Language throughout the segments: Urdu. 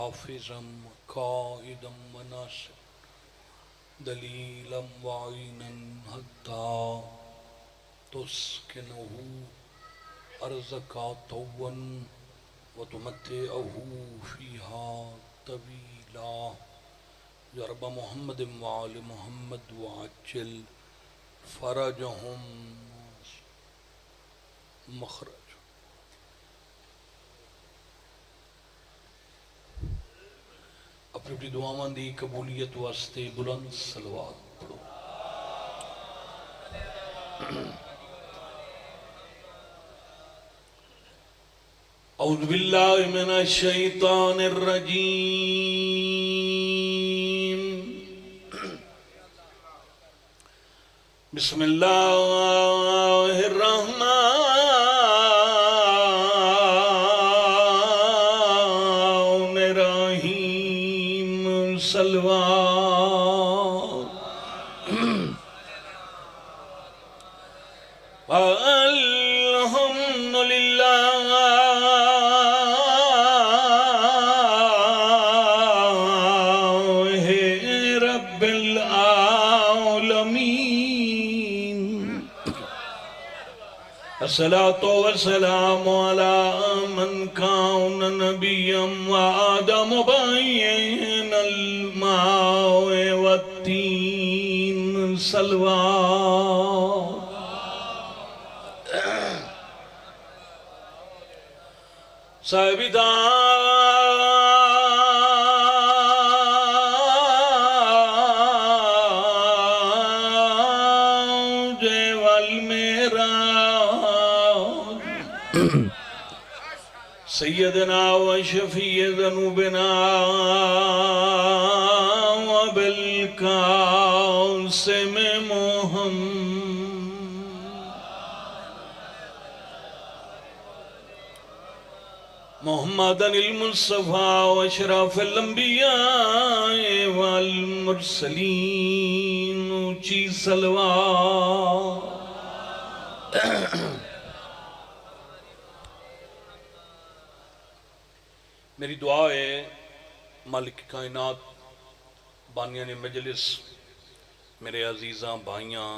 حافظا قائدا وناصرا دليلا وعينا حتى تسكنه أرزك طوا وتمتعه فيها طويلا يا رب محمد وآل محمد وعجل فرجهم مخرج. اپنی دعاواں دی قبولیت واسطے بلند صلوات پڑھو. اعوذ باللہ من الشیطان الرجیم. بسم اللہ الرحمن الرحیم. صلوات الحمدللہ رب العالمین. الصلاة والسلام على من كان نبيا وآدم بين الماء والتين. صلوات صاحب تاج والمعراج سیدنا و شفیع ذنوبنا وبالقاسم محمد المصطفى واشرف الانبیاء والمرسلین. اونچی صلوات. میری دعا ہے مالک کائنات بانیان مجلس میرے عزیزاں بھائیاں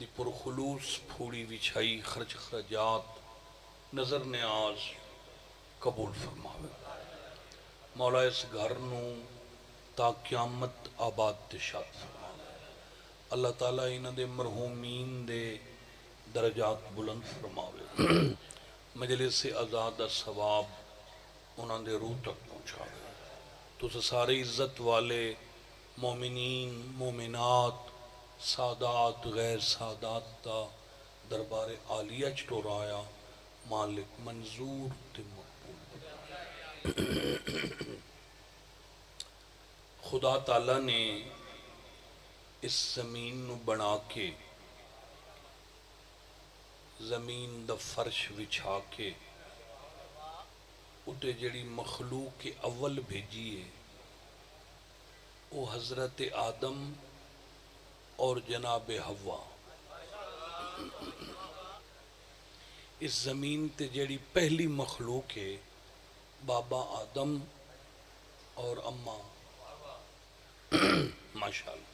دی پرخلوص پھوڑی وچھائی خرچ خرجات نظر نیاز قبول فرماوے. مولا اس گھر نو تا قیامت آباد تشاد فرماوے. اللہ تعالیٰ انہ دے مرحومین دے درجات بلند فرماوے. مجلس سے آزاد ثواب انہاں دے روح تک پہنچاوے. تو سارے عزت والے مومنین مومنات سادات غیر سادات تا دربار عالیہ چٹورایا مالک منظور تے مقبول. خدا تعالیٰ نے اس زمین نو بنا کے زمین دا فرش وچھا کے اتے جڑی مخلوق کے اول بھیجیے وہ حضرت آدم اور جناب حوا. اس زمین تے جڑی پہلی مخلوق ہے بابا آدم اور اماں ماشاءاللہ.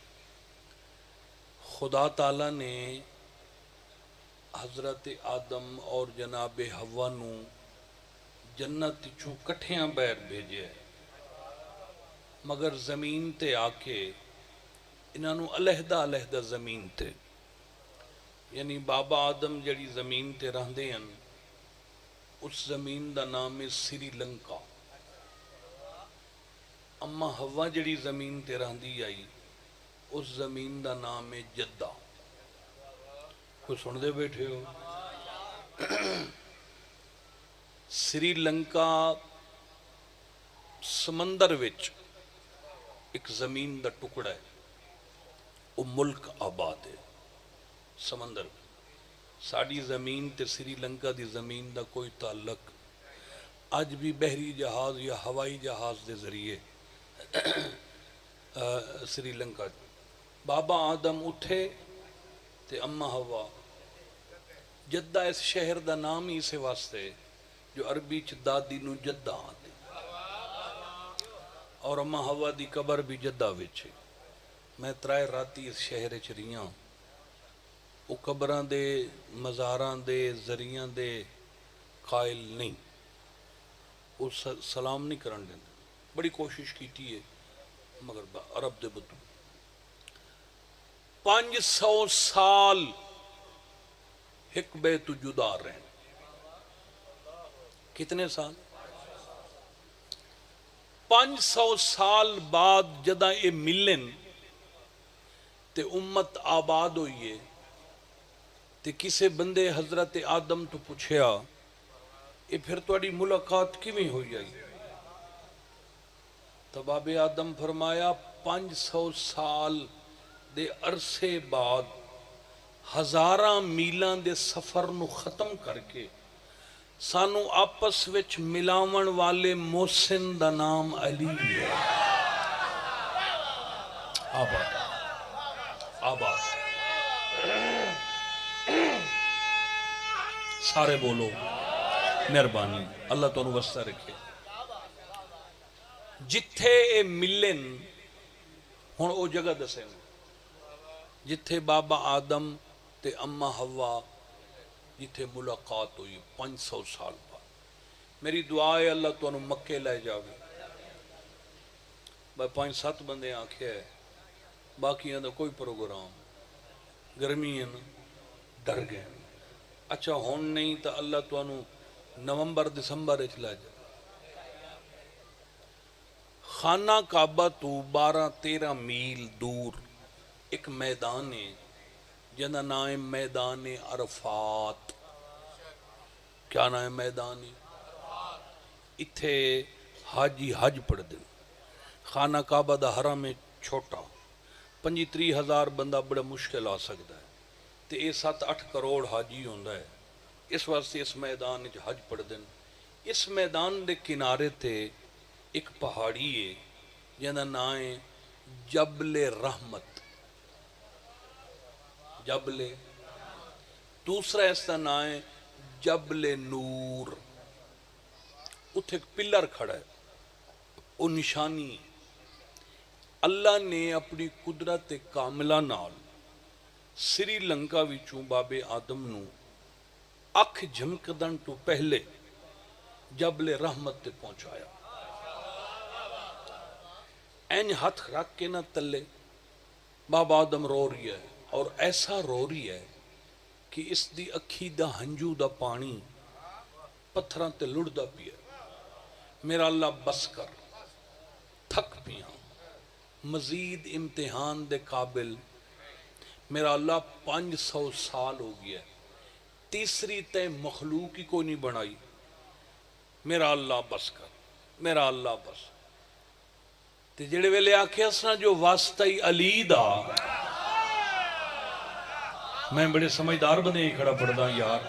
خدا تعالیٰ نے حضرت آدم اور جناب حوا نو جنت چو کٹھیاں بیر بھیجے مگر زمین تے آکے انہاں نو علیحدہ علیحدہ زمین تے یعنی بابا آدم جڑی زمین تے رہندے ہیں اس زمین دا نام ہے سری لنکا. اما ہوا جڑی زمین تے رہندی آئی اس زمین دا نام ہے جدہ. کوئی سن دے بیٹھے ہو؟ سری لنکا سمندر وچ ایک زمین دا ٹکڑا ہے وہ ملک آباد ہے سمندر. ساڑی زمین تے سری لنکا دی زمین دا کوئی تعلق آج بھی بحری جہاز یا ہوائی جہاز دے ذریعے سری لنکا. بابا آدم اٹھے تے اما ہوا. جدہ اس شہر دا نام ہی اسے واسطے جو عربی چ دادی نو جدہ آتے. اور اما ہوا دی قبر بھی جدہ وچ ہے۔ میں ترائے راتی اس شہر چ رہی ہوں، وہ قبراں دے مزاراں دے ذریعاں دے قائل نہیں، وہ سلام نہیں کرن دیں، بڑی کوشش کیتی ہے مگر عرب دے بدو 500 سال ایک بے تو جدا رہے، کتنے سال؟ 500 سال بعد جدہ یہ ملن تے امت آباد ہوئیے تے کسے بندے حضرت آدم تو پوچھیا یہ پھر تواڈی ملاقات کیویں ہوئی جائی؟ تو باب آدم فرمایا 500 سال دے عرصے بعد ہزاراں میلاں دے سفر نو ختم کر کے سانو آپس وچ ملاون والے محسن دا نام علی ہے۔ آباد آباد سارے بولو مہربانی، اللہ تو واسطہ رکھے۔ جتھے اے ملن ہن او جگہ دسے جتھے بابا آدم تے اما ہوا جتھے ملاقات ہوئی 500 سال بعد۔ میری دعا ہے اللہ تو مکے لے جاوے، بھائی 5-7 بندے آنکھے ہے، باقیاں دا کوئی پروگرام، گرمی ہے نا ڈر گئے، اچھا ہون نہیں تا اللہ تو نومبر دسمبر اچھ لے جا۔ خانہ کعبہ تو 12-13 میل دور ایک میدان ہے جنہ نام میدان عرفات۔ کیا نام میدان ہے؟ اتھے حاجی حج پڑھ دیں، خانہ کعبہ دا حرم چھوٹا 25-30 ہزار بندہ بڑا مشکل آ سکتا ہے، تے اے 7-8 کروڑ حاجی ہوندہ ہے، اس واسطے اس میدان حج پڑھ دیں۔ اس میدان دے کنارے تے ایک پہاڑی ہے جنہ نام ہے جبل رحمت، جبل، دوسرا اس کا نام ہے جبل نور۔ اتھے ایک پلر کھڑا ہے، وہ نشانی ہے اللہ نے اپنی قدرت کاملہ نال سری لنکا وچوں بابے آدم نو اکھ جھمکدن تو پہلے جبل رحمت تے پہنچایا۔ این ہاتھ رکھ کے نہ تلے بابا آدم رو رہی ہے، اور ایسا رو رہی ہے کہ اس دی اکھی دا ہنجو دا پانی پتھراں تے لڑدا پیا۔ میرا اللہ بس کر، تھک پیاں، مزید امتحان دے قابل، میرا اللہ 500 سال ہو گیا ہے، تیسری تے مخلوق ہی کوئی نہیں بنائی، میرا اللہ بس کر، میرا اللہ بس۔ تے جڑے ویلے آکھے اسنا جو واسطہ علی دا، میں بڑے سمجھدار بنے ہی کھڑا پڑھدا یار،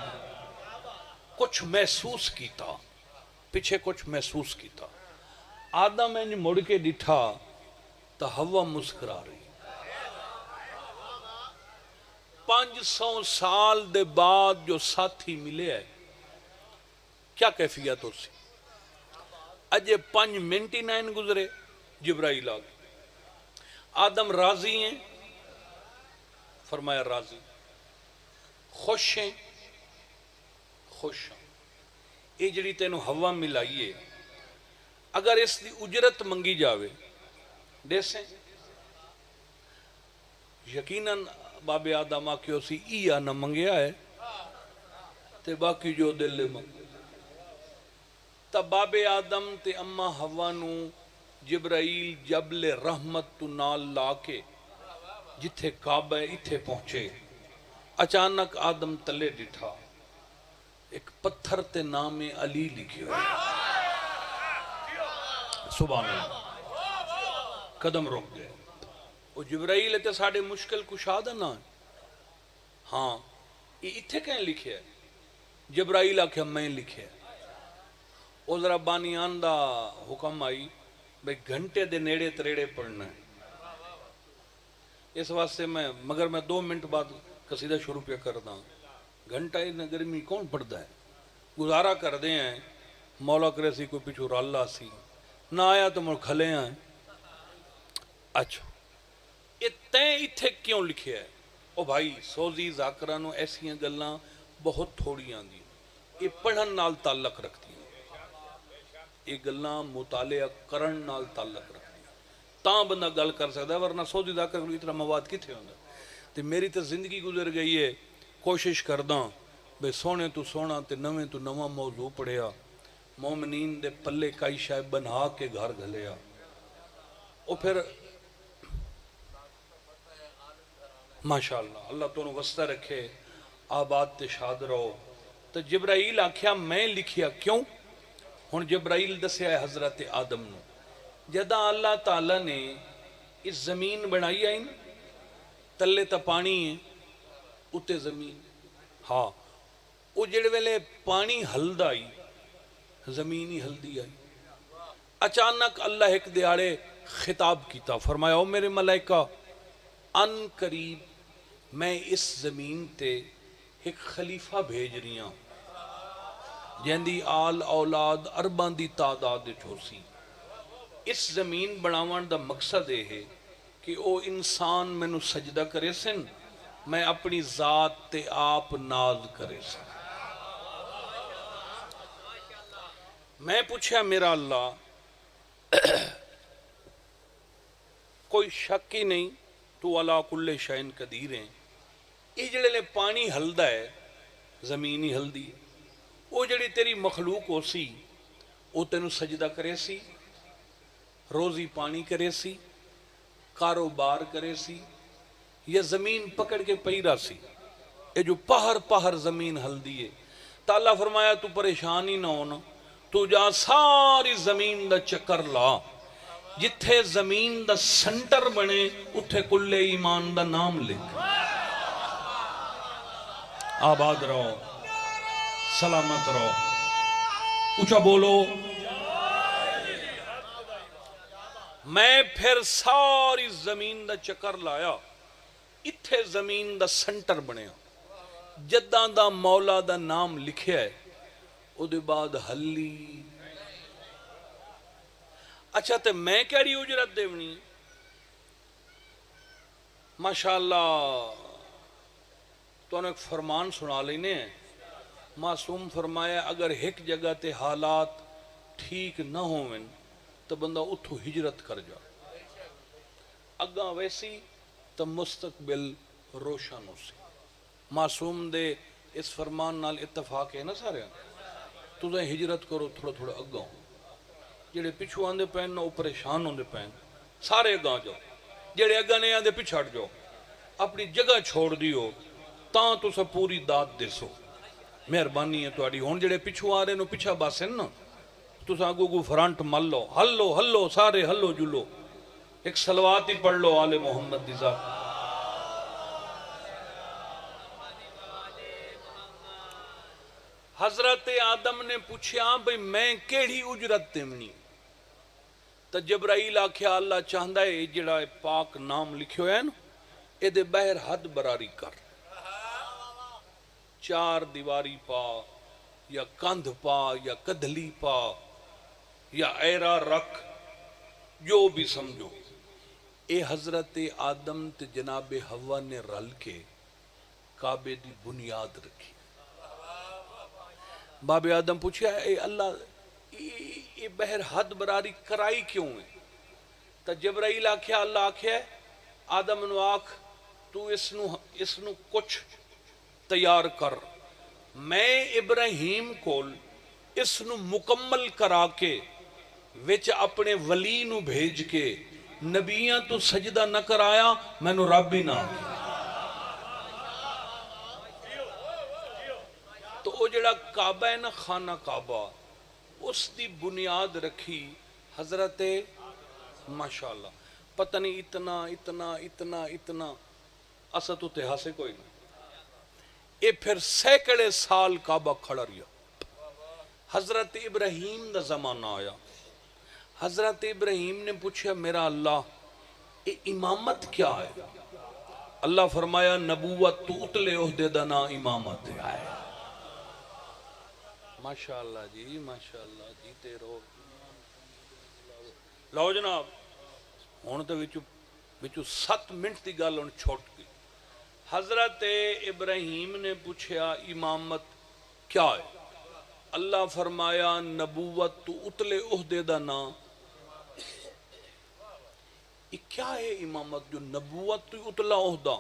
کچھ محسوس کیتا، پیچھے کچھ محسوس کیتا۔ آدم انج مڑ کے ڈٹھا تا ہوا مسکرا رہی۔ 500 سال دے بعد جو ساتھی ملے ہے، کیا کیفیت ہو سی؟ اجے 5 منٹ ہی نائن گزرے جبرائیل آگے، آدم راضی ہیں؟ فرمایا راضی۔ خوش ہیں؟ خوش ہیں۔ یہ جڑی تینوں ہوا ملائیے اگر اس دی اجرت منگی جاوے دے سے؟ یقیناً باب آدم آکھیو سی ایہ نہ منگیا ہے تے باقی جو دل لے منگ۔ تب باب آدم تے اما ہوا نو جبرائیل جبل رحمت تو نال لا کے جتھے کعبہ اتھے پہنچے، اچانک آدم تلے ڈٹھا، ایک پتھر تے نام علی لکھے ہوئے، سبحان اللہ، قدم رک گئے۔ وہ جبرائیل ہے تے ساڑھے مشکل کشادہ نہ ہے، ہاں یہ اتھے کہیں لکھے ہے؟ جبرائیل آکھے میں لکھے ہے۔ او ذرا بانیان دا حکم آئی بھئی گھنٹے دے نیڑے تریڑے پڑھنا ہے، اس واسطے مگر میں 2 منٹ بعد قصیدہ شروع پہ کردا، گھنٹہ ہی گرمی کون پڑھتا ہے؟ گزارا کر دے ہیں، مولا کرے سی کوئی پچھو رالا سی، نہ آیا تو مڑ کھلے ہیں، اچھا یہ تیں اتھے کیوں لکھیا ہے؟ او بھائی سوزی ذاکرہ نو ایسیاں گلاں بہت تھوڑیاں دی یہ پڑھن نال تعلق رکھتی ہیں، یہ گلاں مطالعہ کرن نال تعلق رکھتی ہیں، تاں بندہ گل کر سکتا ہے، ورنہ سوزی ذاکر کو اتنا مواد کتھے ہوندہ تے میری تو زندگی گزر گئی ہے، کوشش کرداں بے سونے تو سونا تے نویں تو نواں موضوع پڑھیا، مومنین دے پلے کئی شاید بنھا کے گھر گھلیا، او پھر ماشاءاللہ اللہ تو وسطہ رکھے، آباد تے شاد رہو۔ تو جبرائیل آکھیا میں لکھیا کیوں؟ ہن جبرائیل دسیا ہے حضرت آدم نو، جدہ اللہ تعالیٰ نے اس زمین بنائی آئی نا، تلے تا پانی ہے اتے زمین، ہاں وہ جڑے ویلے پانی ہلد آئی زمین ہی ہلدی آئی، اچانک اللہ ایک دیاڑے خطاب کیتا، فرمایا او میرے ملائکہ ان قریب میں اس زمین تے ایک خلیفہ بھیج رہی ہوں جیندی آل اولاد ارباں دی تعداد چوسی، اس زمین بناون دا مقصد یہ ہے کہ او انسان میں نو سجدہ کرے سن، میں اپنی ذات تے آپ ناز کرے سن۔ میں پوچھا میرا اللہ کوئی شک ہی نہیں تو علا کل شین قدیر ہیں، یہ جڑے لے پانی ہلدا ہے زمین ہی ہلدی ہے، وہ جڑی تیری مخلوق ہو سی وہ تینوں سجدہ کرے سی، روزی پانی کرے سی، کاروبار کرے سی، یا زمین پکڑ کے پیرا سی، یہ جو پہر پہر زمین ہلدی ہے، تو اللہ فرمایا تو پریشان ہی نہ ہونا، تو جا ساری زمین دا چکر لا، جتھے زمین دا سنٹر بنے اتھے کل ایمان دا نام لکھ، آباد رہو، سلامت رہو، اونچا بولو۔ میں پھر ساری زمین دا چکر لایا، اتھے زمین دا سنٹر بنیا، جداں دا مولا دا نام لکھیا ہے او دے بعد ہلی۔ اچھا تے میں کیڑی اجرت دیونی؟ ماشاءاللہ تو نے ایک فرمان سنا لینے ہیں، معصوم فرمایا اگر ایک جگہ تے حالات ٹھیک نہ ہوئیں تو بندہ اتھو ہجرت کر جا، اگاں ویسی تو مستقبل روشن ہو سی۔ معصوم دے اس فرمان نال اتفاق ہے نا سارے، تو دے ہجرت کرو تھوڑا تھوڑا اگاں، جڑے پچھو آندے پہن نہ وہ پریشان ہوندے پہن، سارے اگاں جاؤ، جڑے اگاں نہیں آندے پچھاڑ جاؤ، اپنی جگہ چھوڑ دیو تاں تو سب پوری داد دے سو، مہربانی ہے تواڈی۔ ہن جڑے پچھو آ رہے نو پیچھا باسن نا، تو سا اگو فرنٹ مل لو، ہلو ہلو سارے ہلو جلو، ایک صلوات ہی پڑھ لو آل محمد دی ذات۔ حضرت آدم نے پوچھا بھئی میں کیڑی اجرت دیونی؟ تو جبرائیل آکھیا اللہ چاہندہ ہے جڑا پاک نام لکھو ہے نا اے دے بہر حد براری کر، چار دیواری پا یا کندھ پا یا کدھلی پا یا ایرا رکھ، جو بھی سمجھو۔ اے حضرت آدم تے جناب حوا نے رل کے کعبے دی بنیاد رکھی۔ باب آدم پوچھا اے اللہ یہ بہر حد براری کرائی کیوں ہے؟ تا جبرائیل آکھیا اللہ آکھیا آدم نو آکھ تو اس نو کچھ تیار کر، میں ابراہیم کول اس نو مکمل کرا کے وچ اپنے ولی نو بھیج کے نبیاں تو سجدہ نہ کرایا میں نو رب ہی نہ آکھیا۔ تو وہ جڑا کعبہ ہے نا خانہ کعبہ اس دی بنیاد رکھی حضرت ماشاءاللہ پتہ نہیں اتنا اتنا اتنا اتنا اسد تو تحاسے کوئی نہیں، یہ پھر سینکڑے سال کعبہ کھڑا رہا۔ حضرت ابراہیم دا زمانہ آیا، حضرت ابراہیم نے پوچھا میرا اللہ یہ امامت کیا ہے؟ اللہ فرمایا نبوت تو اتلے عہدے دا نا امامت ہے۔ ماشاءاللہ جی ماشاءاللہ جیتے رہو، لو جناب ہون تو وچ بچو 7 منٹ کی گل ہوں چھوٹ گئی. حضرت ابراہیم نے پوچھا امامت کیا ہے؟ اللہ فرمایا نبوت تو اتلے عہدے دا نام. یہ کیا ہے امامت جو نبوت تو اتلا عہدہ؟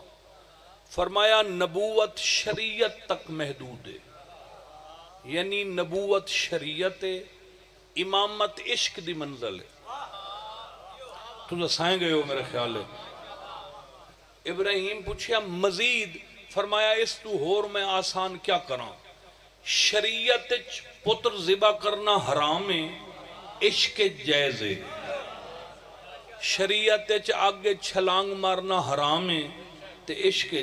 فرمایا نبوت شریعت تک محدود ہے، یعنی نبوت شریعت ہے، امامت عشق دی منزل ہے. تو دسائیں گئے ہو میرے خیال ہے. ابراہیم پوچھا مزید، فرمایا اس تو ہور میں آسان کیا کراں؟ شریعت پتر ذبح کرنا حرام ہے، عشق جائز ہے. شریعت آگے چھلانگ مارنا حرام ہے تے عشق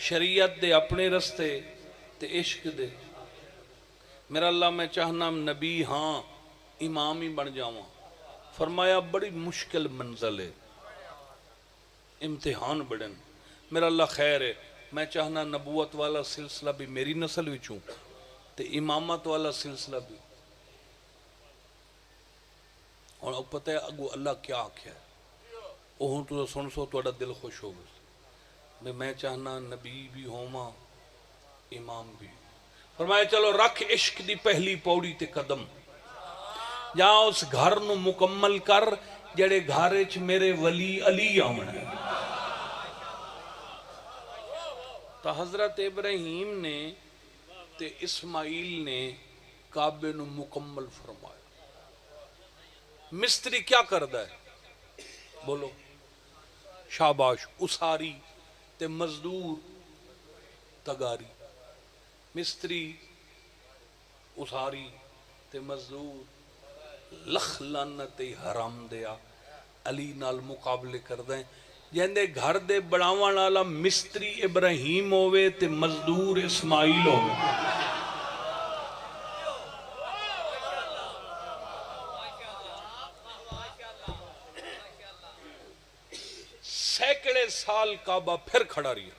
شریعت دے اپنے رستے تے عشق دے. میرا اللہ میں چاہنا نبی ہاں امام ہی بن جاواں. فرمایا بڑی مشکل منزل ہے، امتحان بڑن. میرا اللہ خیر ہے، میں چاہنا نبوت والا سلسلہ بھی میری نسل وچوں تے امامت والا سلسلہ بھی. اور پتہ ہے اگو اللہ کیا آکھیا ہے، اوہوں تو سن سو تو دل خوش ہو گئے. میں چاہنا نبی بھی ہوما امام بھی. فرمایا چلو رکھ عشق دی پہلی پوڑی تے قدم، جا اس گھر نو مکمل کر جڑے گھارے چ میرے ولی علی آمن ہے. تو حضرت ابراہیم نے تے اسماعیل نے کعبے نو مکمل فرمایا. مستری کیا کردا ہے بولو؟ شاباش. اساری تے مزدور تگاری. مستری اساری تے مزدور لخ لعنت حرام دیا علی نال مقابلے کردیں. جندے گھر دے بڑاوان والا مستری ابراہیم ہوئے تے مزدور اسماعیل ہوئے. سینکڑے سال کعبہ پھر کھڑا رہی.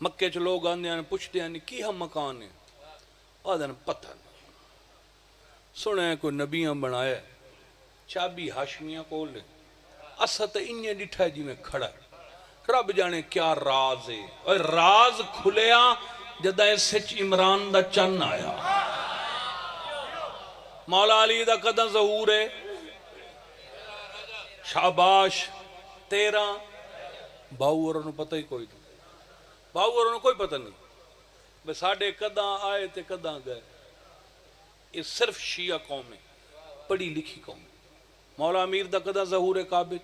مکے چ لوگ آندے ہیں پوچھتے ہیں کی ہم مکان ہے؟ آدھے پتہ نہیں، سنے ہیں کوئی نبیاں بنایا چابی ہاشمیاں کو لے. اسا تے انہیں ڈٹھا جی میں کھڑا ہے. رب جانے کیا راز ہے. اور راز کھلیا جدہ سچ عمران دا چن آیا. مولا علی دا قدم ظہور ہے. شاباش. 13 باؤ اور انہوں پتہ ہی کوئی نہیں. باؤ اور انہوں کوئی پتہ نہیں. بس ساڑھے کداں آئے تے کداں گئے. یہ صرف شیعہ قوم ہے، پڑھی لکھی قوم. مولا امیر دا قداں ظہور ہے کعبے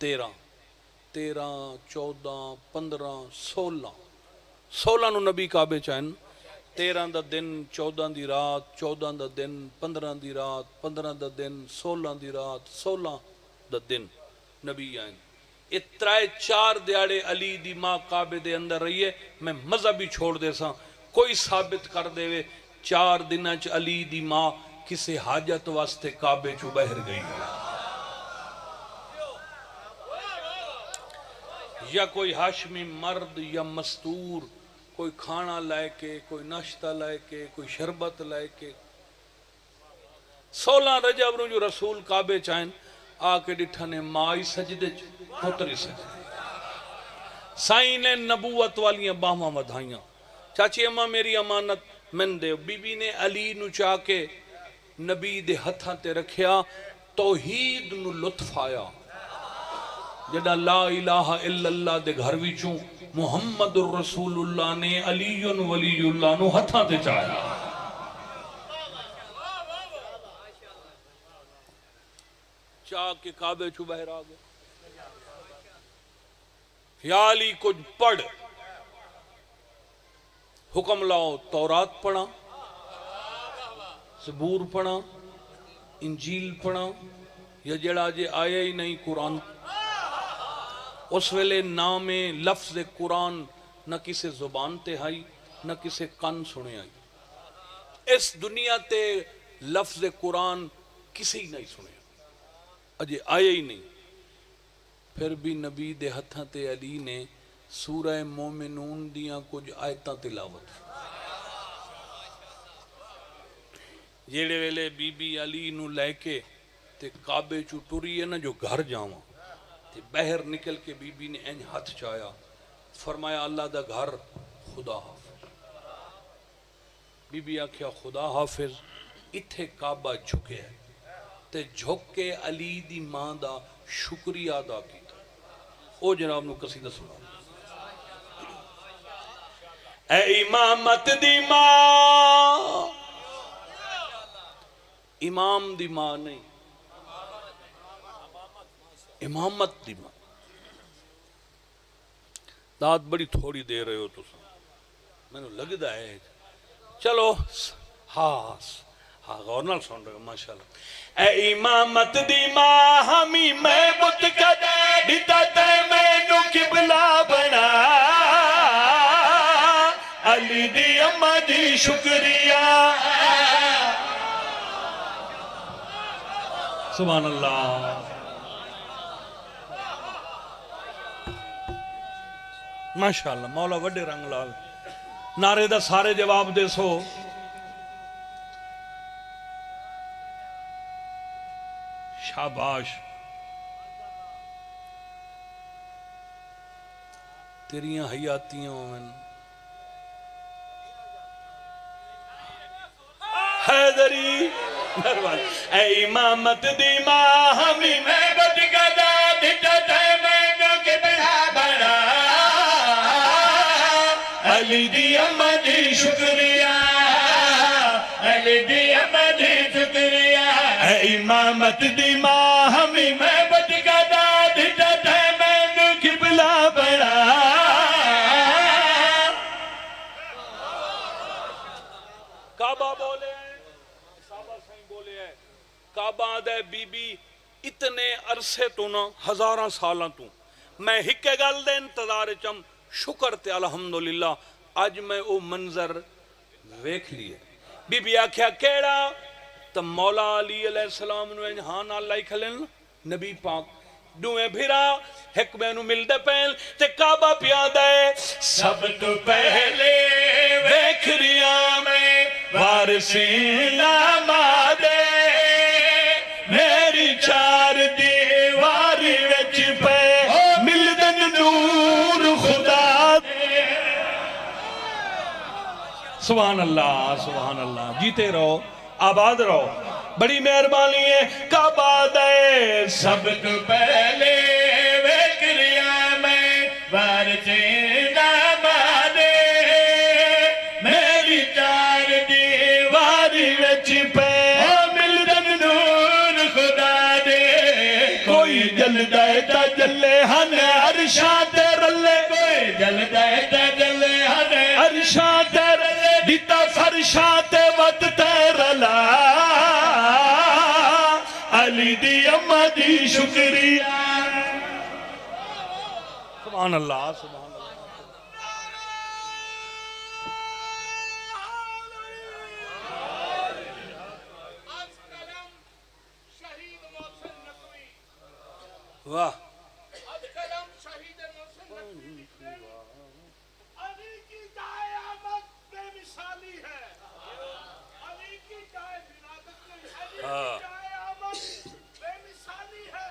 13 14 15 16 نو نبی کعبے چاہن. 13 دا دن 14 دی رات 14 دا دن 15 دی رات 15 دا دن 16 دی رات 16 دا دن نبی آئین. اترائے 4 دیاڑے علی دی ماں کعبے دے اندر رہی ہے. میں مذہبی چھوڑ دے ساں کوئی ثابت کر دے وے 4 دنہ چ علی دی ماں کسے حاجت واسطے کعبے چو بہر گئی یا کوئی ہاشمی مرد یا مستور کوئی کھانا لائے کے کوئی ناشتہ لائے کے کوئی شربت لائے کے. 16 رجب نو جو رسول کعبے چاہیں آ کے ڈٹھا نے مائی سجدے پتری سجدے. سائن نے نبوت والیاں باہماں ودھائیاں. چاچی اماں میری امانت من دے. بی بی نے علی نو چاہ کے نبی دے ہتھاں تے رکھیا. توحید نو لطف آیا جڑا لا الہ الا اللہ دے گھر وچوں محمد الرسول اللہ نے علی ولی اللہ نو ہتھاں تے چاہیا. چاہ کے کعبے چو بہر آ گئے. یا علی کچھ پڑھ. حکم لاؤ تورات پڑھا، زبور پڑھا، انجیل پڑھا یا جڑا جے آیا ہی نہیں قرآن. اس ویلے نام لفظ قرآن نہ کسے زبان تے آئی نہ کسے کان سنے آئی. اس دنیا تے لفظ قرآن کسی ہی نہیں سنے اجے آئے ہی نہیں. پھر بھی نبی دے ہتھاں تے علی نے سورہ مومنون دیاں کچھ آیتاں تلاوت. جیڑے ویلے بی بی علی نو لے کے تے کعبے چو ٹری ہے نا جو گھر جاواں تے باہر نکل کے بی بی نے انج ہاتھ چایا فرمایا اللہ دا گھر خدا حافظ بی بی آکھیا خدا حافظ اتھے کعبہ جھکے ہے تے جھک کے علی دی ماں دا شکریہ ادا کیتا او جناب نو قصیدہ سنا اے امامت دی ماں امام دی ماں نہیں امامت دی ماں داد بڑی تھوڑی دے رہے ہو تو میں نے لگدا ہے چلو ہاں غور نال سن رہے ہو ماشاءاللہ اے امامت دی ماں ہمی میں بت کدا دیتا تے مینوں قبلہ بنا علی دی اماں دی شکریہ سبحان اللہ ماشاءاللہ مولا وڈے رنگ لال نعرے دا سارے جواب دے سو شاباش تیریاں حیاتیاں میں حیدری اے امامت دی ماں ہمی میں بد گدا دھٹا تے میں قبلہ بنا علی دی اماں دی شکریہ علی دی اماں دی شکریہ اے امامت دی ماں ہمی میں بد گدا دھٹا تے میں قبلہ بنا کعبہ بولے کعبہ دے بی بی اتنے عرصے تو نا ہزاراں سالاں تو میں ہکے گل دے انتظار چم شکر تے الحمدللہ آج میں او منظر ویکھ لیے بی بی آکھیا کیڑا تو مولا علی علیہ السلام نو انجہان اللہ کھلن نبی پاک دوئے بھیرا ایک بینو مل دے پہل تے کعبہ پیا دے سب تو پہلے ویکھ ریا میں وارسی نامادے میری چار دیواری وچ پہ ملدن نور خدا دے سبحان اللہ جیتے رہو آباد رہو بڑی مہربانی ہے کعبہ دے سب تو پہلے ویکھ ریا میں وارث نامادے میری چار دیواری وچ پہ جلدہ تا جلے ہن عرشاں تے رلے کوئی جلدہ تا جلے ہن عرشاں تے رلے دیتا فرشاں تے وقت تے رلا علی دی اماں دی شکریہ سبحان اللہ واہ علی کی جائے آمد بے مثالی ہے علی کی جائے آمد بے مثالی ہے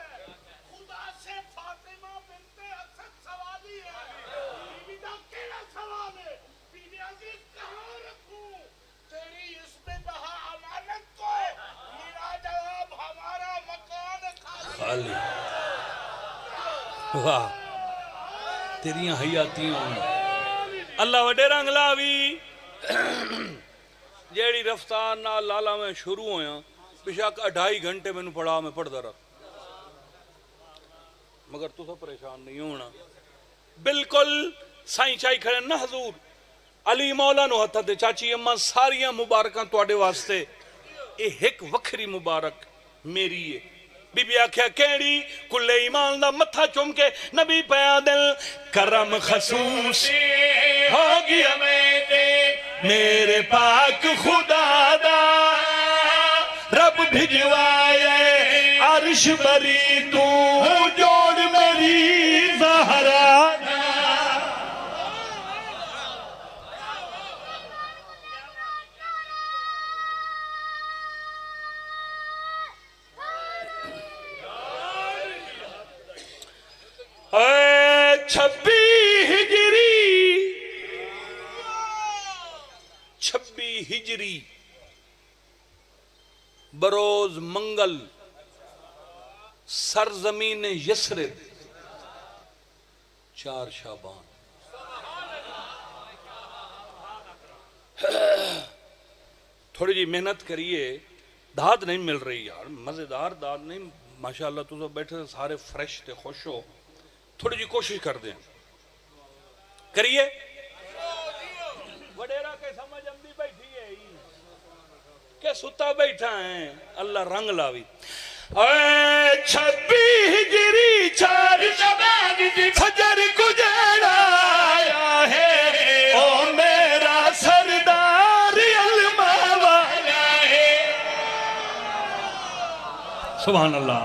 خدا سے فاطمہ بنت اسد سوالی ہے بیوی دا کیڑا سوال ہے بیوی عزیز کہاں رکھوں تیری اس میں بہا امانت کو میرا جواب ہمارا مکان خالی واہ تیریاں حیاتیاں اللہ وڈے رنگ لاوی جیڑی رفتار نال لالا میں شروع ہویا بشک 2.5 گھنٹے میں پڑھا میں پڑھ رہا مگر تو سب پریشان نہیں ہونا بالکل سائیں چائی کھڑے نا حضور علی مولا نو ہتھا دے چاچی اماں ساریاں مبارکاں تواڈے واسطے اے ایک وکھری مبارک میری ہے بی بی آکھیا کیڑی کلے ایمان دا متھا چوم کے نبی پیا دل کرم خصوص ہو گیا میں دے میرے پاک خدا دا رب بھجوائے عرش بری تو جوڑ میری زہرا 26 ہجری بروز منگل سرزمین یثرب 4 شعبان. تھوڑی جی محنت کریے، داد نہیں مل رہی یار، مزیدار داد نہیں. ماشاءاللہ تو بیٹھے سارے فریش تے خوش ہو، تھوڑی جی کوشش کر دیں کریے. وڈیرا کے سمجھ امدی بیٹھی ہے کہ ستا بیٹھا ہے، اللہ رنگ لاوی. 26 ہجری 4 شعبان فجر گزرا آیا ہے، او میرا سردار علماء والا ہے. سبحان اللہ،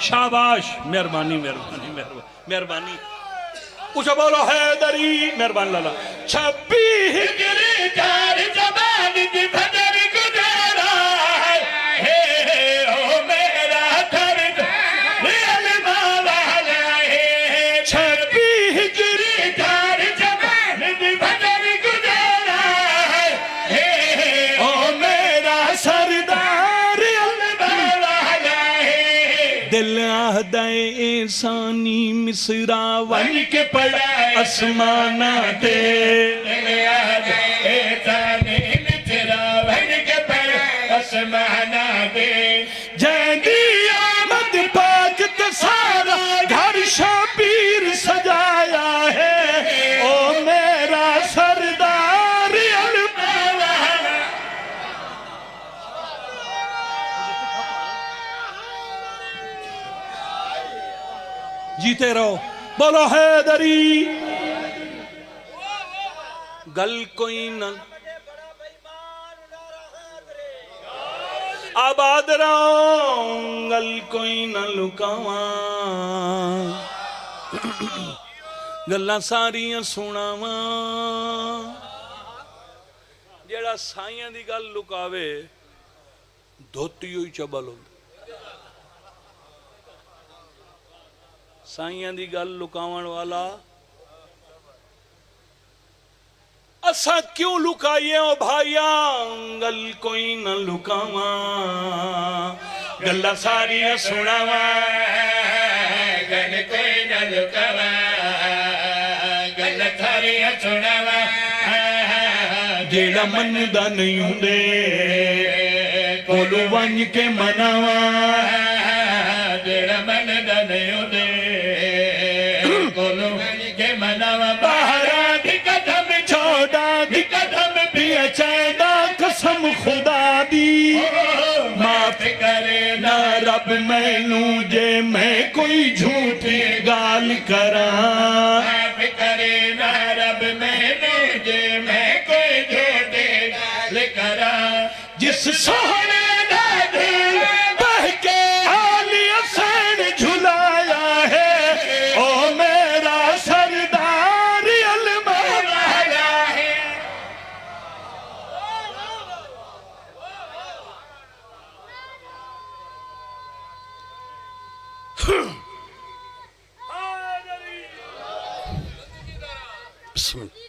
شاباش، مہربانی مہربانی مہربانی. اچھا بولو حیدری، مہربانی لالا. 26 ہجری 4 شعبان فجر گزرا ہے، او میرا سردار علماء والا ہے. 26 ہجری 4 شعبان فجر گزرا ہے، او میرا سردار علماء والا ہے. دل آہدہ احسانی مصرا ون کے پڑا اسمانہ دے، دل آہدہ احسانی مصرا ون کے پڑا اسمانہ دے. جیندی آمد پاک تے سارا گھر شبیر سجایا ہے، او میرا سردار علماء والا. جیتے رہو، بولو حیدری. گل کوئی نہ آباد رہو، گل کوئی نہ لکاواں، گلاں ساریاں سناواں. جیڑا سائیاں دی گل لکاوے دھوتی ہوئی چبل ہوندی. سائیاں دی گل لکاون والا اساں کیوں لکائیے او بھائیاں، گل کوئی نہ لکاواں، گلاں ساریاں سناواں. گل کوئی نہ لکاواں، گلاں ساریاں سناواں. جیڑا مندا نہیں ہوندے کولو ونج کے مناواں، جیڑا مندا نہیں ہوندے کولو ونج کے مناواں. باہراں دی قدم چھوڑا دی قدم بھی اچھیدہ قسم خدا دی، معاف کرے نہ رب مینوں جے میں کوئی جھوٹی گال کراں. معاف کرے نہ رب مینوں جے میں کوئی جھوٹی گال کراں. جس سونے دا دل بہ کے عالی حسین جھلایا ہے، او میرا سردار علماء والا ہے. بسم اللہ.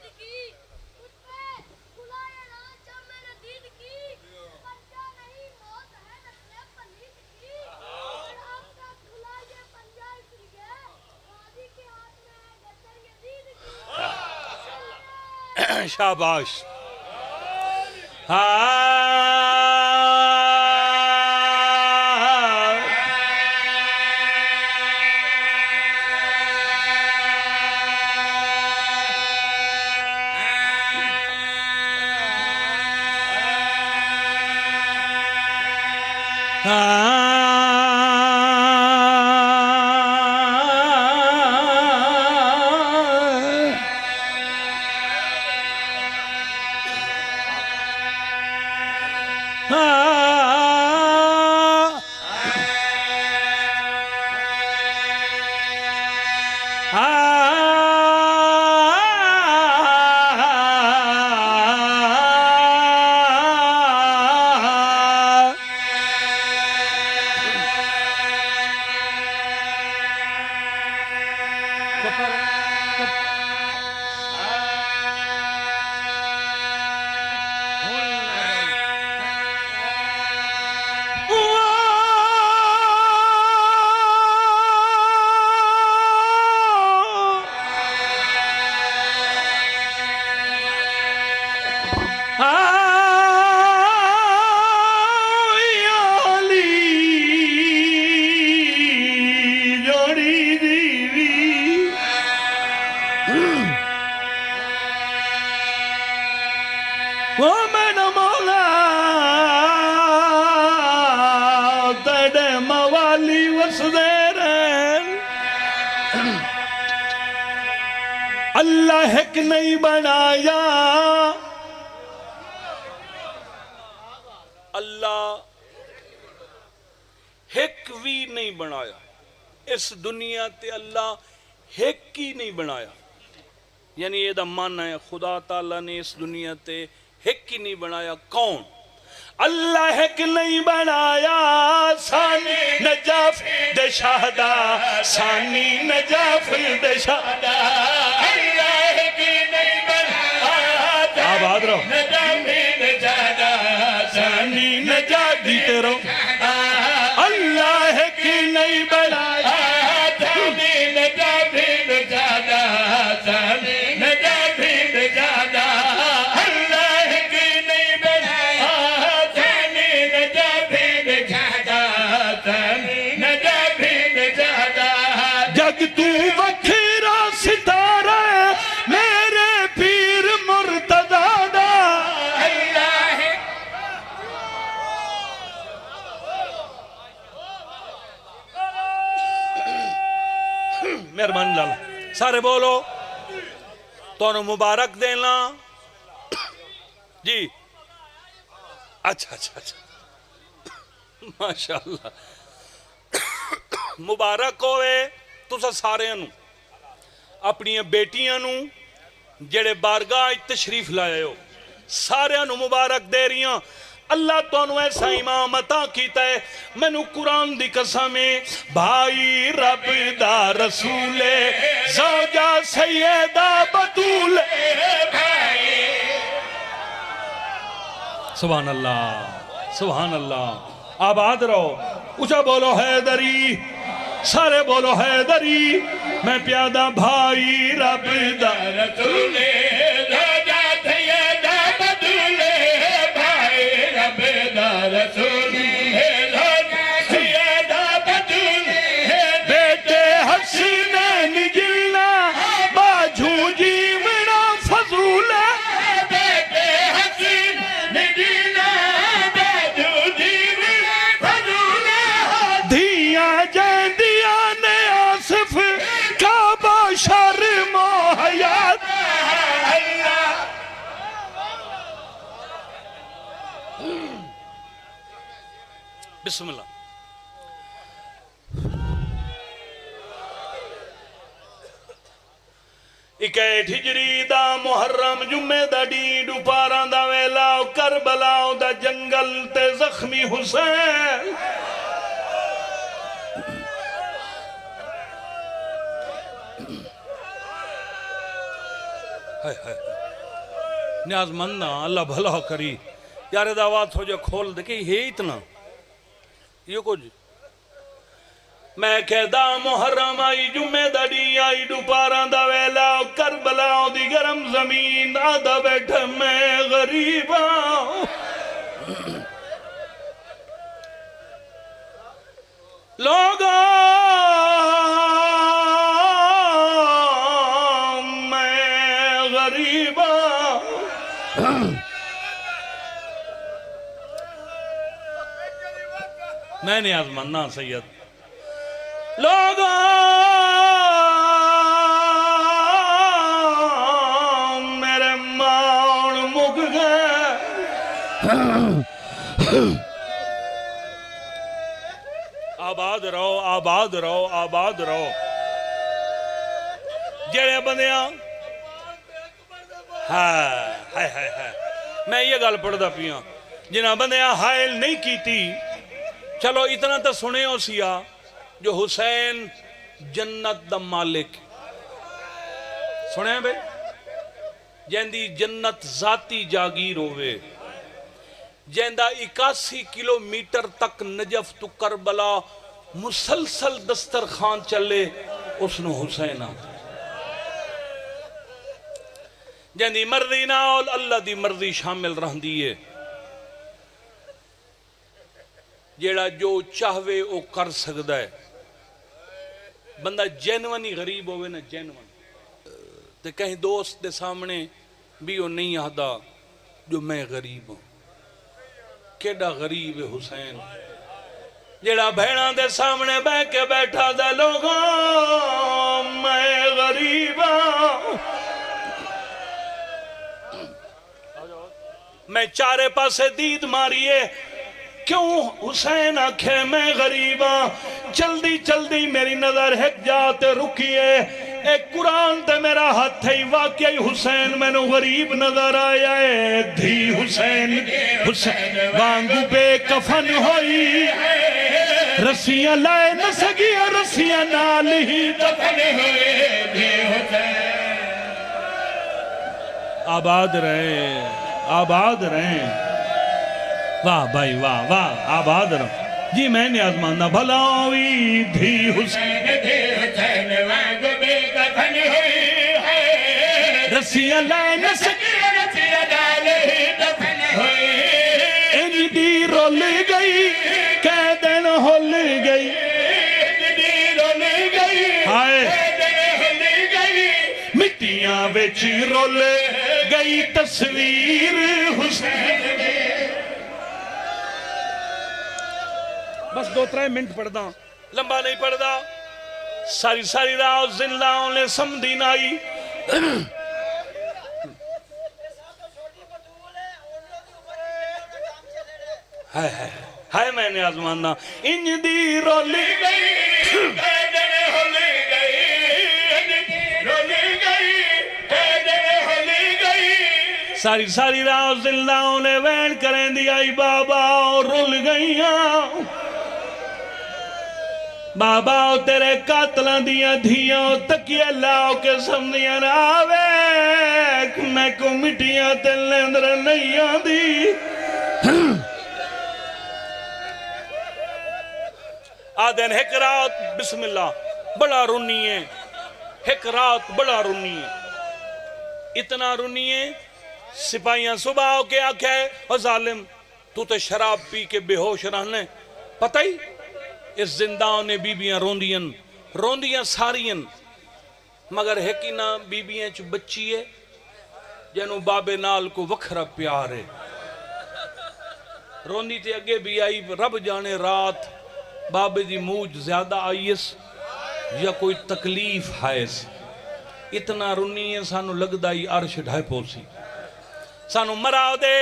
شاباش. اللہ ایک نہیں بنایا، اللہ ایک بھی نہیں بنایا، اس دنیا تے اللہ ایک ہی نہیں بنایا، یعنی یہ دا معنی ہے خدا تعالیٰ نے اس دنیا تے ایک ہی نہیں بنایا۔ کون؟ اللہ ایک نہیں بنایا، ثانی نجف دے شہدہ، ثانی نجف دے شہدہ، اللہ ایک نہیں بنایا، آباد رہو، نجف دے شہدہ، ثانی نجف دیتے رہو، اللہ ایک نہیں بنایا، ثانی نجف دے شہدہ، ثانی نجف دے شہدہ، جگ تو وکھرا ستارہ میرے پیر مرتضیٰ دا، اللہ ہے مہربانی لالا سارے بولو تو انہوں مبارک دینا جی۔ اچھا اچھا اچھا ماشاءاللہ مبارک ہوئے تسا سارے انہوں اپنی بیٹیاں نوں جڑے بارگاہ تشریف لائے ہو سارے انہوں مبارک دے رہی ہیں۔ اللہ تو انہوں ایسا امام عطا کیتا ہے، میں نو قرآن دی قسمیں بھائی رب دا رسول زوجہ سیدہ بطول سبحان اللہ سبحان اللہ۔ آباد رہو، اچھا بولو حیدری، سارے بولو حیدری، میں پیادہ بھائی رب دا رسول زوجہ سیدہ بطول بھائی رب دا رسول زوجہ سیدہ بطول بیٹے حسنین جلنا باجھو جیونا فضول بیٹے حسنین جلنا باجھو جیونا فضول دھیاں جیندیاں نے آصف کعبہ شرم و حیات بسم اللہ۔ اکیٹ ہجری دا محرم جمعہ دا ڈیڈ اپاران دا ویلاو کربلاو دا جنگل تے زخمی حسین نیاز مندہ اللہ بھلا کری یار دعوات ہو جو کھول دے کہ یہ اتنا یہ کچھ میں کہدا محرم آئی جمعہ دا ڈی آئی ڈوپاران دا ویلا کربلاو دی گرم زمین آدھا بیٹھا میں غریبا لوگا میں غریبا میں نے آزمانا سید لوگوں میرے ماؤن مک گئے آباد رہو آباد رہو آباد رہو جڑے بندیاں میں یہ گل پڑھدا پیاں جنہاں بندیاں حائل نہیں کیتی چلو اتنا تو سنے ہو سیا جو حسین جنت دا مالک سنے بے جیندی جنت ذاتی جاگیر ہوئے جیندہ 81 کلومیٹر تک نجف تو کربلا مسلسل دسترخوان چلے اس نے حسین آتا جیندی مرضی نال اللہ دی مرضی شامل رہن دیئے جیڑا جو چاہوے او کر سکتا ہے بندہ جینونی غریب ہوئے نا جینون تے کہیں دوست دے سامنے بھی وہ نہیں آدھا جو میں غریب ہوں کیڑا غریب ہے حسین جیڑا بھیڑاں دے سامنے بہ کے بیٹھا دے لوگوں میں غریب ہوں میں چارے پاسے دید ماریے کیوں حسین آکھے میں غریب ہوں جلدی جلدی میری نظر ہک جاتے رکیے ایک قرآن تے میرا ہاتھ ہے واقعی حسین میں نو غریب نظر آیا ہے دھی حسین حسین وانگو بے کفن ہوئی رسیاں لائے نہ سگی رسیاں نال ہی دفن ہوئے دھی حسین آباد رہیں واہ بھائی واہ واہ آباد رہو جی میں نے آزمانا بھلاوی دھی حسین وانگو بے کفن ہوئی ہے رسیاں لائے نہ سگی رسیاں نال ہی دفن ہوئی انج دی رول گئی قیدن ہل گئی ہائے مٹیاں بچ رول گئی تصویر حسین بس 2-3 منٹ پڑھ دا لمبا نہیں پڑھ دا ساری راہ زندہ نے سمدھی نائی ہائے میں نے آزمانا انج دی رولی گئی ساری راہ زندہ نے وین کریں دی آئی بابا اور رول گئیاں بابا تیرے قاتلان دیا دھیاں تکیے لاؤ کے سمدیاں آوے میں کو مٹیاں تل اندر نہیں آدھی آدھین ایک رات بسم اللہ بڑا رونی ہے ایک رات بڑا رونی ہے اتنا رونی ہے سپاہیاں صبح ہو کے آکھے اور ظالم تو تے شراب پی کے بے ہوش رہنے پتہ ہی اس زندہ نے بیبیاں روندیاں ساریاں مگر ہے کی نا بیبیاں چو بچی ہے جنہوں بابے نال کو وکھرا پیار ہے روندی تے اگے بھی آئی رب جانے رات بابے دی موج زیادہ آئیس یا کوئی تکلیف ہائیس اتنا رونی ہے سانو لگدائی عرش ڈھائے پوسی سانو مرا دے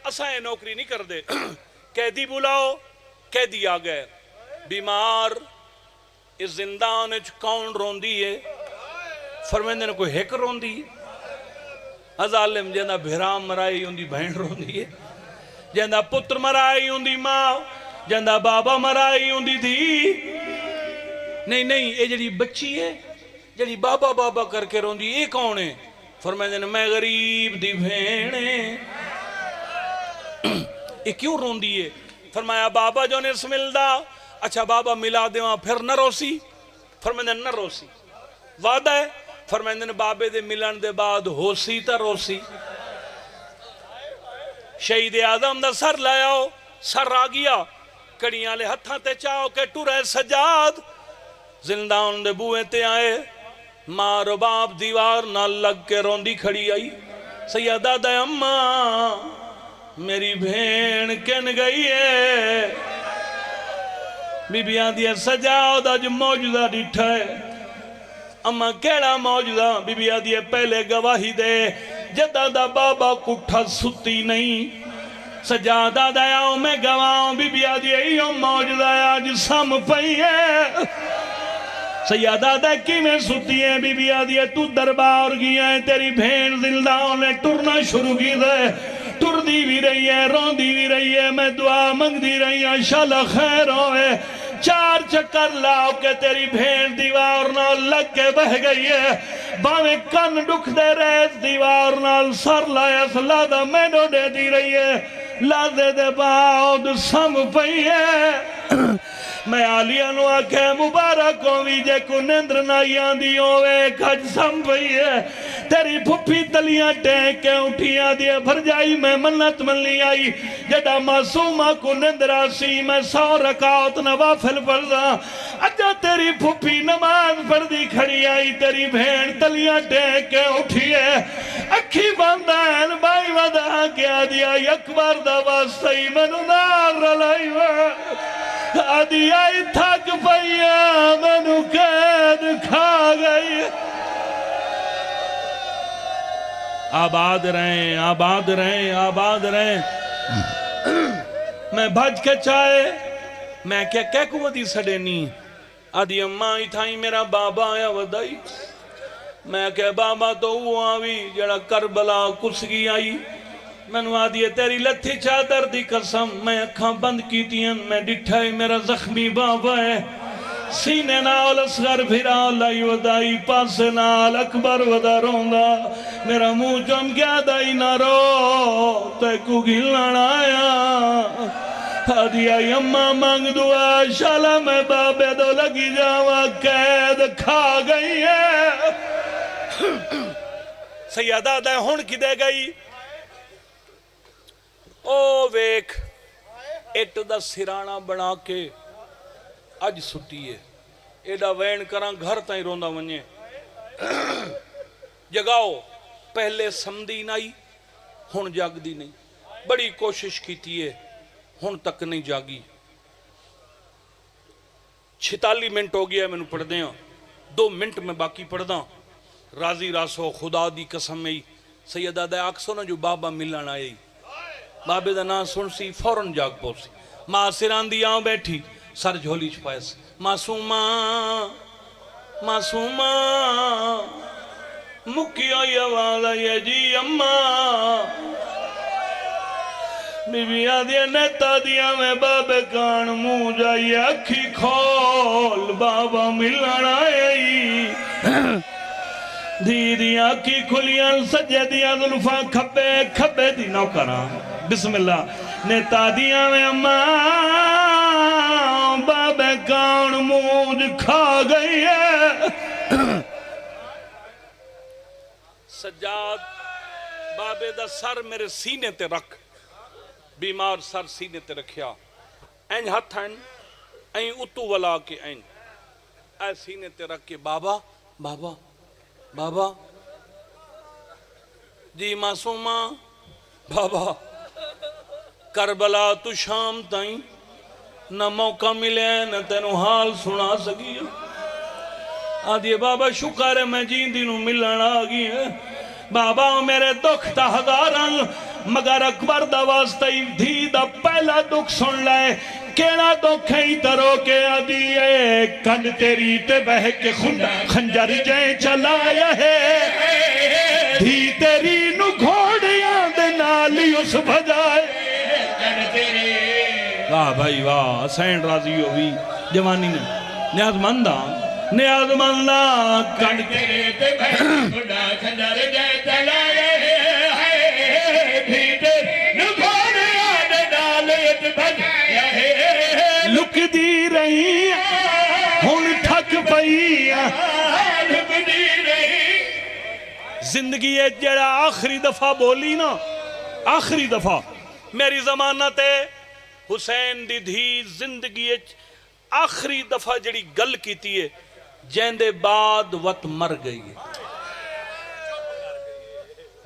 اسائے نوکری نہیں کر دے قیدی بلاؤ قیدی آگئے بیمار اس زندان کون روندی ہے فرمیندے نے کوئی ہیک روندی ہے ظالم جیندہ بھرام مرائی ہوندی بہن روندی ہے جیندہ پتر مرائی ہوندی ماں جیندہ بابا مرائی ہوندی تھی نہیں یہ جڑی بچی ہے جڑی بابا بابا کر کے روندی یہ کون ہے فرمیندے نے میں غریب دی بھینے یہ کیوں روندی ہے فرمایا بابا جو نے سملدہ اچھا بابا ملا دے وہاں پھر نہ روسی فرمیندے نہ روسی وعدہ ہے فرمیندے نے بابے دے ملن دے بعد ہوسی تا روسی شہید اعظم دا سر لائاؤ سر آگیا کڑیاں لے ہتھاں تے چاہو کہ ٹورے سجاد زندان دے بوئے تے آئے ماں رو باپ دیوار نہ لگ کے روندی کھڑی آئی سیدہ دے اماں میری بھین کن گئی ہے بی بی آدھی سجاؤ دا جو موجودہ ڈٹھا ہے اماں کیڑا موجودہ بی بی آدھی پہلے گواہی دے جدہ دا بابا کٹھا ستی نہیں سجادہ دایاؤں میں گواہوں بی بی آدھی ایوں موجودہ آج سم پئی ہے سیادہ دے کی میں ستی ہے بی بی آدھی تو دربار گیا ہے تیری بھین زندہوں نے ٹرنا شروع کی دے ٹر دی بھی رہی ہے رون دی بھی رہی ہے میں دعا منگ دی رہی ہے انشاءاللہ خیر ہوئے چکر لاؤ کہ تیری بھین دیوار نال لگ کے بہ گئی ہے باویں کن ڈکھ دے رہے دیوار نال سر لایا سلادہ میں نو دے دی رہی ہے لادے دے باؤد سم پئی ہے میں آلیہ نو آکھے مبارک ہوئی جے کو نندر نائیاں دی ہوئے کھج سم پئی ہے تیری پھپی تلیاں ٹینک کے اٹھیاں دیے بھر جائی میں منت ملنی آئی جڑا معصومہ کو نندر آسی میں 100 رکعت نوافل پڑھدا اجا تیری پھپی نماز پڑھ دی کھڑی آئی تیری بھین تلیاں ٹینک کے اٹھیے اکھی باندھائن بائی ودا کیا دیا اکبر دا واسطی منو نار رلائی آدھی آئی تھک پئیا منو قید کھا گئی آباد رہیں آباد رہیں آباد رہیں میں بھج کے چاہے میں کیا کو ودی سڑے نہیں آدھی اممہ ہی تھائی میرا بابا آیا ودائی میں کہ بابا تو وہ آوی جڑا کربلا کسگی آئی میں نے آدھی تیری لتھی چادر دی قسم میں اکھاں بند کی تین میں ڈٹھائی میرا زخمی بابا ہے سینے نال اصغر بھرا لائی ودائی پاسے نال اکبر ودا روندا میرا منہ چم گیا دائی نہ رو تے کو گھلن آیا آدھی آئی اممہ مانگ دعا شالا میں بابے دو لگی جاوا قید کھا گئی ہے سیادہ دے ہون کی دے گئی او ویک ایٹ دا سرانہ بنا کے اج سٹی ہے ایڈا وین کران گھر تائیں روندہ ونجے جگاؤ پہلے سمدی نائی ہون جاگ دی نہیں بڑی کوشش کی تھی ہے ہون تک نہیں جاگی 46 منٹ ہو گیا میں نے پڑھ دیں 2 منٹ میں باقی پڑھ داں راضی راسو خدا دی قسم میں سیدہ دے آکسو نا جو بابا ملن آئی بابے دا نا سن سی فوراں جاگ پوسی ماں سران دی آؤں بیٹھی سر جھولی چھپائے معصومہ معصومہ مکیو یہ والا یہ جی اممہ بی بی آدھیا نیتا دیا میں بابے کان مو جائیے اکھی کھول بابا ملن آئی دی دیا کی کھلیاں سجے دیا ظلفاں کھبے دی نو کران بسم اللہ نیتا دیا میں اممہ بابے کان موج کھا گئی ہے سجاد بابے دا سر میرے سینے تے رکھ بیمار سر سینے تے رکھیا این ہتھ این اتو ولا کے این اے سینے تے رکھ کے بابا بابا بابا جی معصومہ بابا کربلا تو شام تائیں نہ موقع ملے نہ تینو حال سنا سکی آدھیے بابا شکر ہے میں جین دینوں ملن آگی ہے بابا میرے دکھ تا ہزاران مگر اکبر دا واسطی دھی دا پہلا دکھ سن لائے کیڑا دکھ ہی ترو کے آدھیے کن تیری تے بہ کے خنجر جائیں چلایا ہے دھی تیری نو گھوڑیاں دے نالی اس بھجائے واہ بھائی واہ سین راضی ہوئی جوانی نے نیاز مندہ کن تیرے تے بہ کے خنجر جائیں چلایا ہے دھی تیری نو گھوڑیاں دے نالی اس بھجائے لک دی رہی ہون تھک پئی لک دی رہی زندگی ہے جڑا آخری دفعہ بولی نا آخری دفعہ میری ضمانت ہے حسین دی دھی زندگی ہے آخری دفعہ جڑی گل کیتی ہے جیندے بعد وقت مر گئی ہے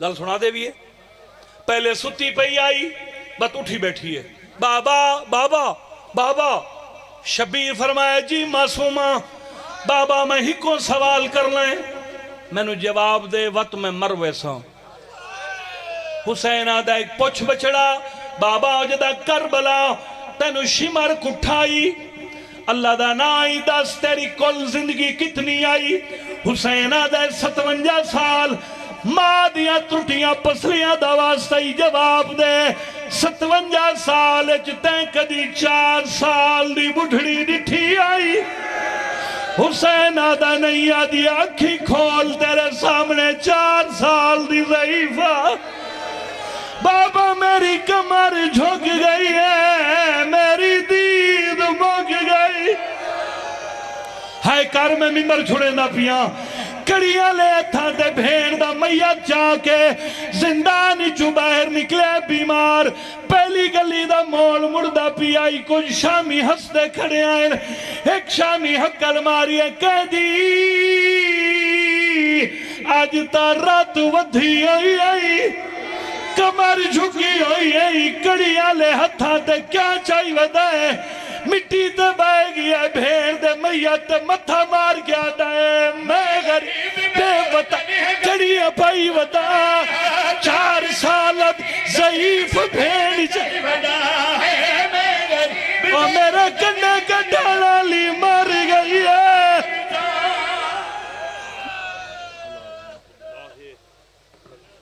گل سنا دے بھی ہے پہلے ستی پئی آئی بات اٹھی بیٹھی ہے بابا بابا بابا شبیر فرمایا جی معصومہ بابا میں ہی کو سوال کر لیں میں نے جواب دے وقت میں مر ویسا ہوں حسین آدھا ایک پوچھ بچڑا بابا جدہ کربلا تینو شمر کٹھائی اللہ دا نائی دس تیری کل زندگی کتنی آئی حسین آدھا 57 سال ماں دیا ترٹیاں پسلیاں دا واسطی جواب دے 57 سال چتیں کدی 4 سال دی بڑھڑی ڈٹھی آئی حسین آدھا نہیں آدھی آنکھی کھول تیرے سامنے 4 سال دی ضعیفہ بابا میری کمر جھک گئی ہے میری دید مک گئی ہے کر میں ممبر چھڑے نہ پیاں کڑیاں لے تھا تے بھین دا میت جا کے زندانی چو باہر نکلے بیمار پہلی گلی دا موڑ مردہ پی آئی کچھ شامی ہستے کھڑے آئیں ایک شامی حقل ماری ہے کہہ دی آج تا رات ودھی ہوئی آئی کمر جھکی ہوئی آئی کڑیاں لے ہتھاں تے کیا چاہی ودائے مٹی تے بائے گیا بھیڑ دے میت تے متھا مار گیا